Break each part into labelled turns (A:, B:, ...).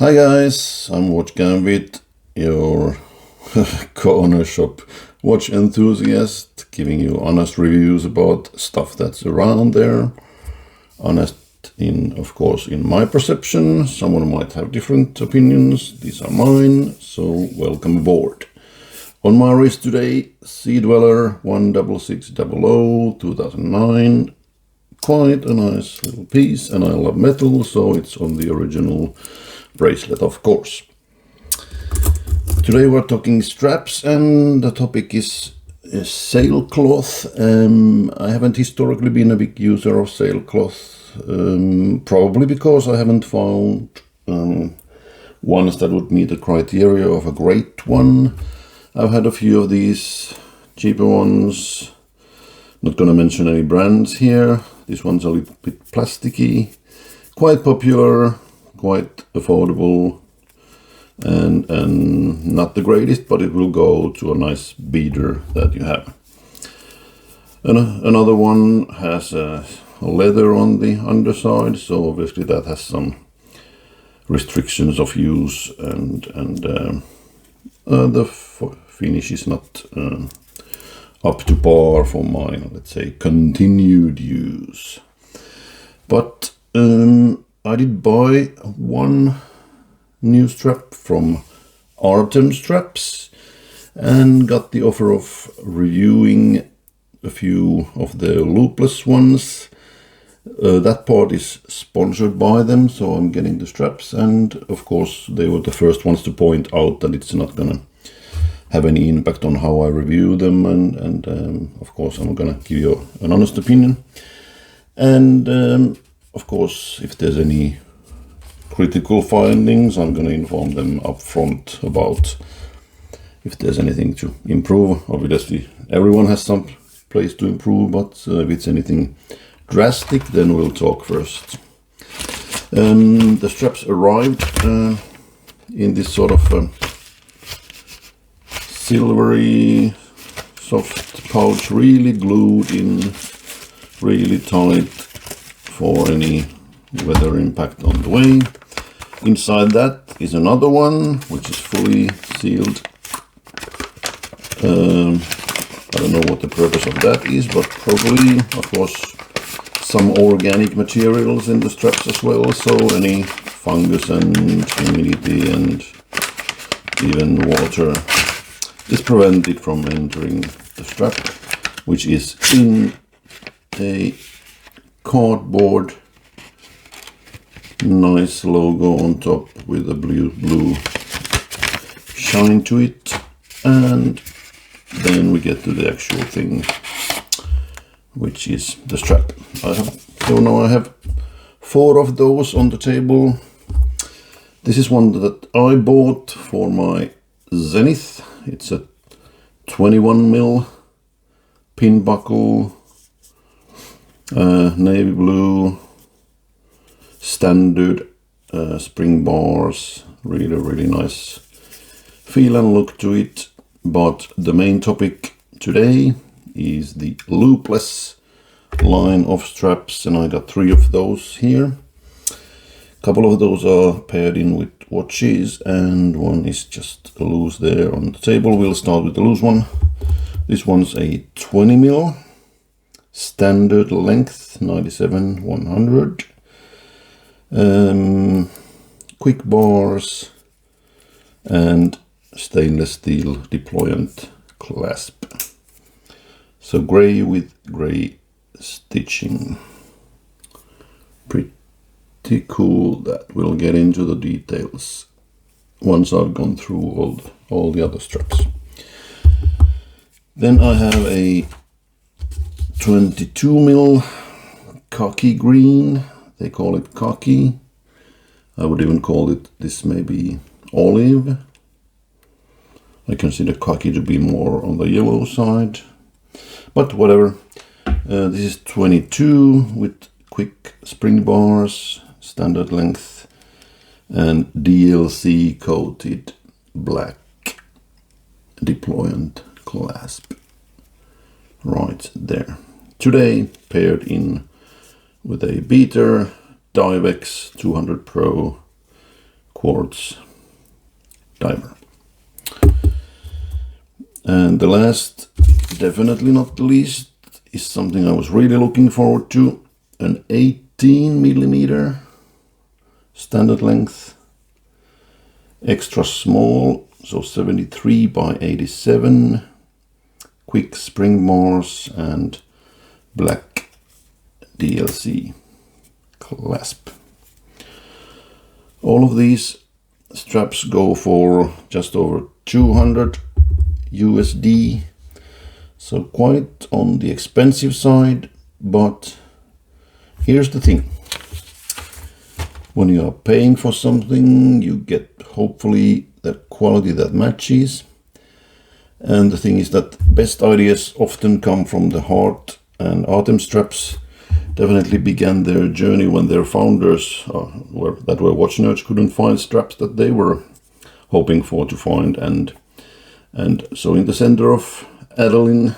A: Hi guys, I'm Watchgambit, your corner shop watch enthusiast, giving you honest reviews about stuff that's around there. Honest of course, in my perception. Someone might have different opinions. These are mine, so welcome aboard. On my wrist today, Sea Dweller 16600 2009. Quite a nice little piece, and I love metal, so it's on the original bracelet, of course. Today we're talking straps, and the topic is sailcloth. I haven't historically been a big user of sailcloth, probably because I haven't found ones that would meet the criteria of a great one. I've had a few of these cheaper ones, not gonna mention any brands here. This one's a little bit plasticky, quite popular, quite affordable, and not the greatest, but it will go to a nice beater that you have. Another one has a leather on the underside, so obviously that has some restrictions of use, and the finish is not up to par for my, let's say, continued use. But I did buy one new strap from Artem straps and got the offer of reviewing a few of the loopless ones. That part is sponsored by them, so I'm getting the straps, and of course they were the first ones to point out that it's not gonna have any impact on how I review them, and of course I'm gonna give you an honest opinion, and of course if there's any critical findings I'm gonna inform them up front about if there's anything to improve. Obviously everyone has some place to improve, but if it's anything drastic, then we'll talk first. The straps arrived in this sort of silvery soft pouch, really glued in, really tight for any weather impact on the way. Inside that is another one which is fully sealed. I don't know what the purpose of that is, but probably, of course, some organic materials in the straps as well, so any fungus and humidity and even water is prevented from entering the strap, which is in a cardboard, nice logo on top with a blue shine to it. And then we get to the actual thing, which is the strap. So now I have 4 of those on the table. This is one that I bought for my Zenith. It's a 21mm pin buckle, navy blue, standard spring bars, really nice feel and look to it. But the main topic today is the loopless line of straps, and I got 3 of those here. A couple of those are paired in with watches, and one is just loose there on the table. We'll start with the loose one. This one's a 20mm standard length, 97-100. Quick bars and stainless steel deployant clasp. So gray with gray stitching. Pretty cool. That we'll get into the details once I've gone through all the other straps. Then I have a 22mm khaki green. They call it khaki. I would even call it this maybe olive. I consider khaki to be more on the yellow side, but whatever. This is 22 with quick spring bars, standard length, and DLC coated black deployant clasp right there. Today paired in with a beater Divex 200 Pro quartz diver. And the last, definitely not the least, is something I was really looking forward to, an 18mm standard length, extra small, so 73 by 87, quick spring bars and black DLC clasp. All of these straps go for just over 200 USD, so quite on the expensive side, but here's the thing. When you are paying for something, you get hopefully the quality that matches. And the thing is that best ideas often come from the heart, and Artem straps definitely began their journey when their founders, that were watch nerds, couldn't find straps that they were hoping for to find. And so in the center of Adeline,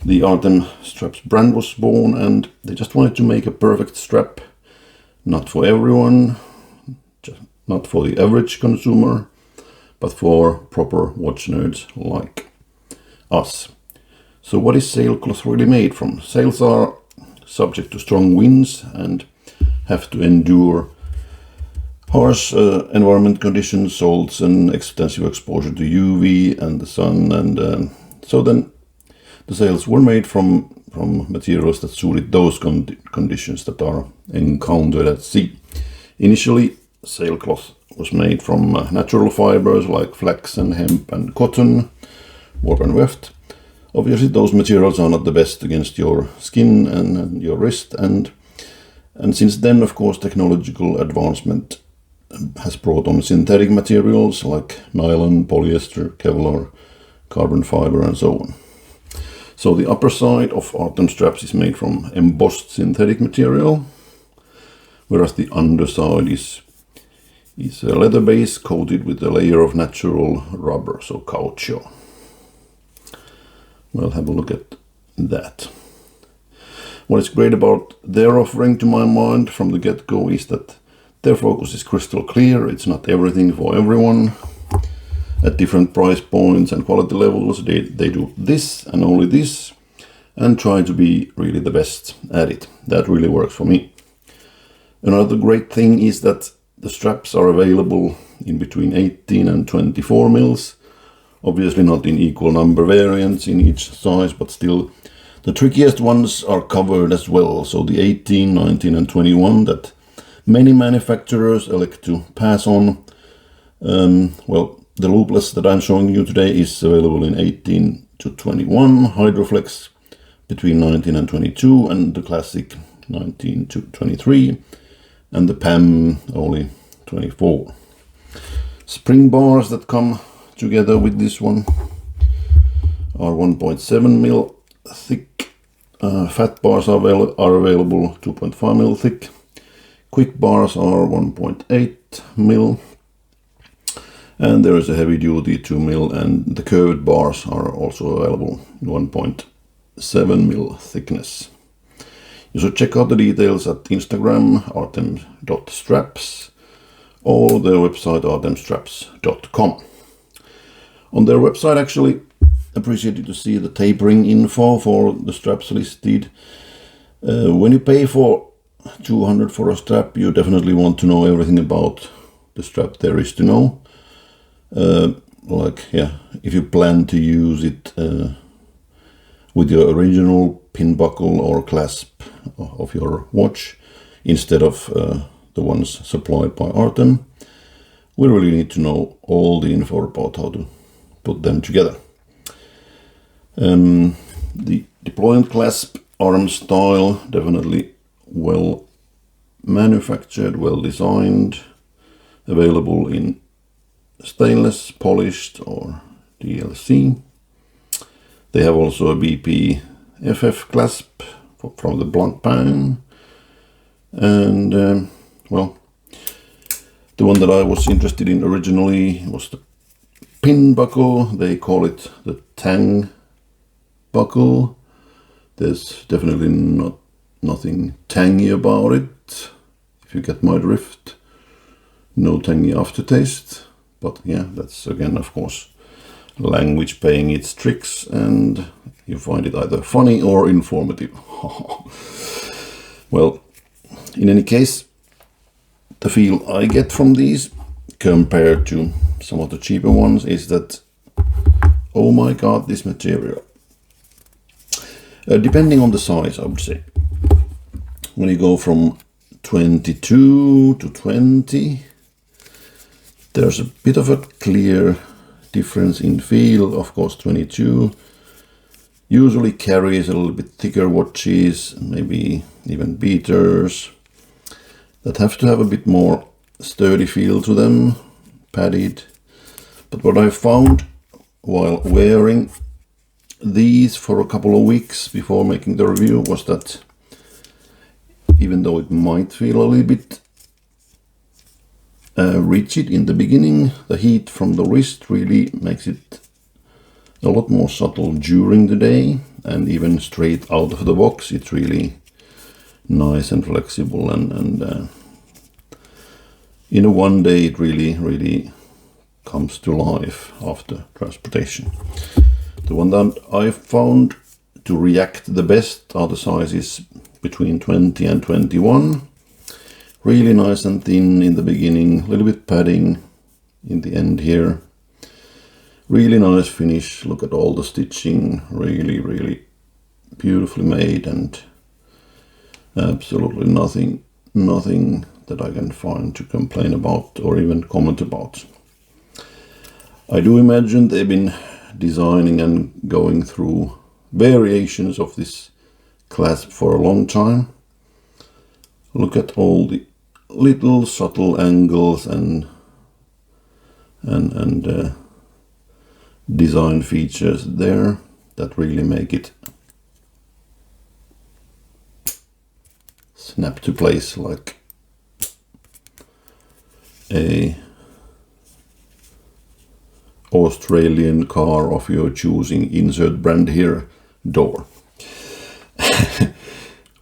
A: the Artem straps brand was born, and they just wanted to make a perfect strap. Not for everyone, not for the average consumer, but for proper watch nerds like us. So what is sailcloth really made from? Sails are subject to strong winds and have to endure harsh environment conditions, salts and extensive exposure to UV and the sun. And so then the sails were made from materials that suited those conditions that are encountered at sea. Initially, sailcloth was made from natural fibers like flax and hemp and cotton, warp and weft. Obviously, those materials are not the best against your skin and your wrist, and since then, of course, technological advancement has brought on synthetic materials like nylon, polyester, Kevlar, carbon fiber, and so on. So the upper side of Artem straps is made from embossed synthetic material, whereas the underside is a leather base coated with a layer of natural rubber, so caoutchouc. We'll have a look at that. What is great about their offering, to my mind, from the get-go, is that their focus is crystal clear. It's not everything for everyone. At different price points and quality levels, they do this and only this, and try to be really the best at it. That really works for me. Another great thing is that the straps are available in between 18 and 24 mils. Obviously not in equal number variants in each size, but still the trickiest ones are covered as well. So the 18, 19 and 21 that many manufacturers elect to pass on. Well, the loopless that I'm showing you today is available in 18 to 21, Hydroflex between 19 and 22, and the classic 19 to 23, and the PAM only 24. Spring bars that come together with this one are 1.7 mil thick. Fat bars are available 2.5 mil thick. Quick bars are 1.8 mil. And there is a heavy duty 2 mil, and the curved bars are also available 1.7 mil thickness. You should check out the details at Instagram, artem.straps, or their website, artemstraps.com. On their website, actually, appreciated to see the tapering info for the straps listed. When you pay for 200 for a strap, you definitely want to know everything about the strap there is to know. If you plan to use it with your original pin buckle or clasp of your watch instead of the ones supplied by Artem, we really need to know all the info about how to put them together. The deployment clasp, arm style, definitely well manufactured, well designed, available in stainless, polished or DLC. They have also a BP FF clasp from the Blancpain, and the one that I was interested in originally was the pin buckle. They call it the Tang buckle. There's definitely nothing tangy about it, if you get my drift. no tangy aftertaste, but yeah, that's again, of course, language paying its tricks, and you find it either funny or informative. Well, in any case, the feel I get from these compared to some of the cheaper ones is that, oh my god, this material. Depending on the size, I would say. When you go from 22 to 20, there's a bit of a clear difference in feel. Of course, 22 usually carries a little bit thicker watches, maybe even beaters, that have to have a bit more sturdy feel to them, padded. But what I found while wearing these for a couple of weeks before making the review was that even though it might feel a little bit rigid in the beginning, the heat from the wrist really makes it a lot more subtle during the day, and even straight out of the box it's really nice and flexible, and in a one day it really comes to life after transportation. The one that I found to react the best are the sizes between 20 and 21. Really nice and thin in the beginning, a little bit padding in the end here. Really nice finish. Look at all the stitching, really beautifully made, and absolutely nothing that I can find to complain about or even comment about. I do imagine they've been designing and going through variations of this clasp for a long time. Look at all the little subtle angles and design features there that really make it snap to place like a Australian car of your choosing, insert brand here, door.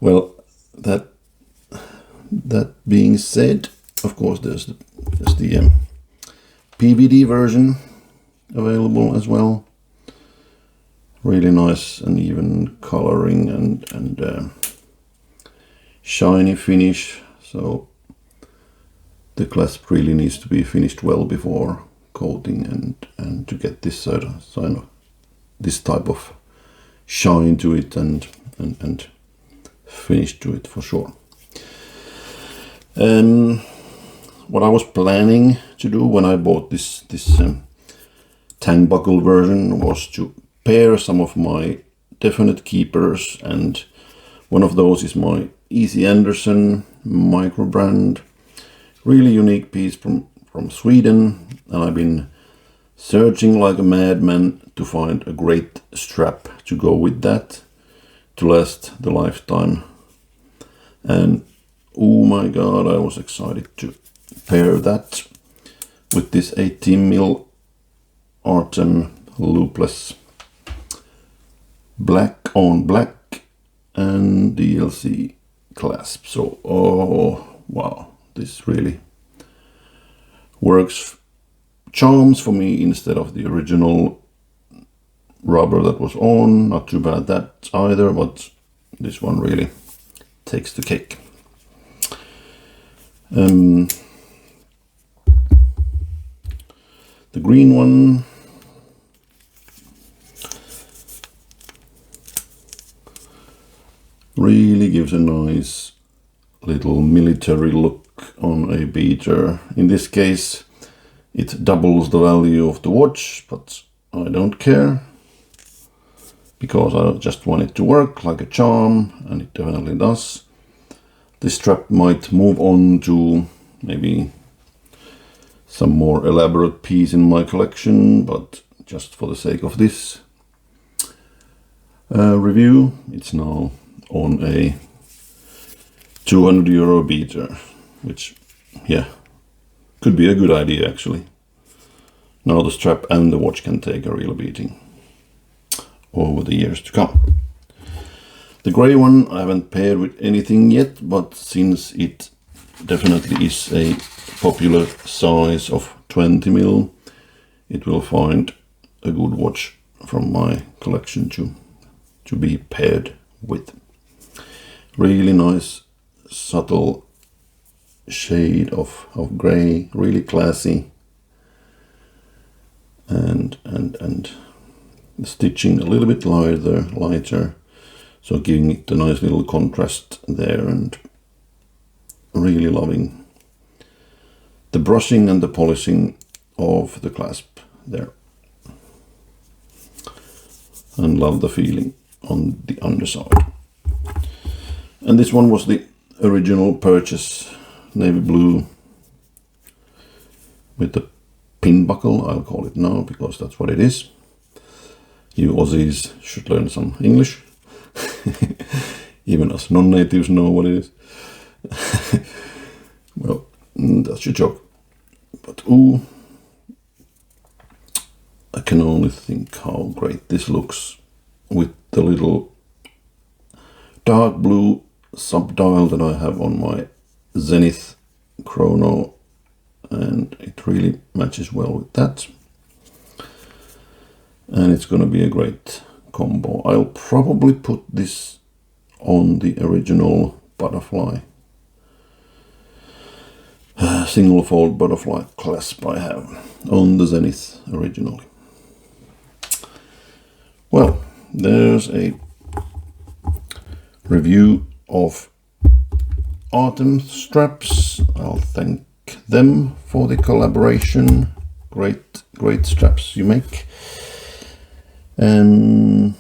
A: Well, that being said, of course there's the PVD version available as well. Really nice and even coloring and shiny finish, so the clasp really needs to be finished well before coating and to get this this type of shine to it and finish to it for sure. What I was planning to do when I bought this tang buckle version was to pair some of my definite keepers, and one of those is my Easy Anderson micro brand. Really unique piece from Sweden, and I've been searching like a madman to find a great strap to go with that to last the lifetime. And oh my god, I was excited to pair that with this 18mm Artem loopless black on black and DLC clasp. So, oh wow, this really works charms for me instead of the original rubber that was on. Not too bad that either, but this one really takes the cake. The green one really gives a nice little military look on a beater. In this case it doubles the value of the watch, but I don't care because I just want it to work like a charm, and it definitely does. This strap might move on to maybe some more elaborate piece in my collection, but just for the sake of this review, it's now on a 200 euro beater, which, yeah, could be a good idea actually. Now the strap and the watch can take a real beating over the years to come. The grey one I haven't paired with anything yet, but since it definitely is a popular size of 20 mil. It will find a good watch from my collection to be paired with. Really nice subtle shade of gray, really classy, and the stitching a little bit lighter, so giving it a nice little contrast there, and really loving the brushing and the polishing of the clasp there, and love the feeling on the underside. And this one was the original purchase, navy blue with the pin buckle, I'll call it now, because that's what it is. You Aussies should learn some English. Even us non-natives know what it is. Well, that's your joke. But ooh, I can only think how great this looks with the little dark blue sub-dial that I have on my Zenith chrono, and it really matches well with that. And it's going to be a great combo. I'll probably put this on the original butterfly, single fold butterfly clasp I have on the Zenith originally. Well, there's a review of Artem straps. I'll thank them for the collaboration. Great straps you make. And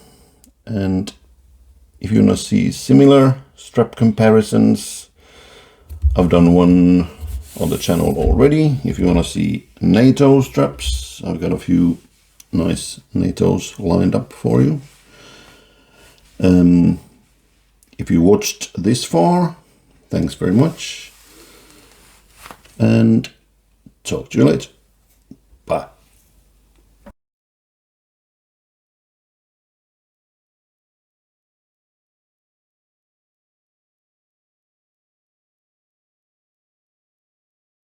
A: if you want to see similar strap comparisons, I've done one on the channel already. If you want to see NATO straps, I've got a few nice NATOs lined up for you. If you watched this far, thanks very much, and talk to you later.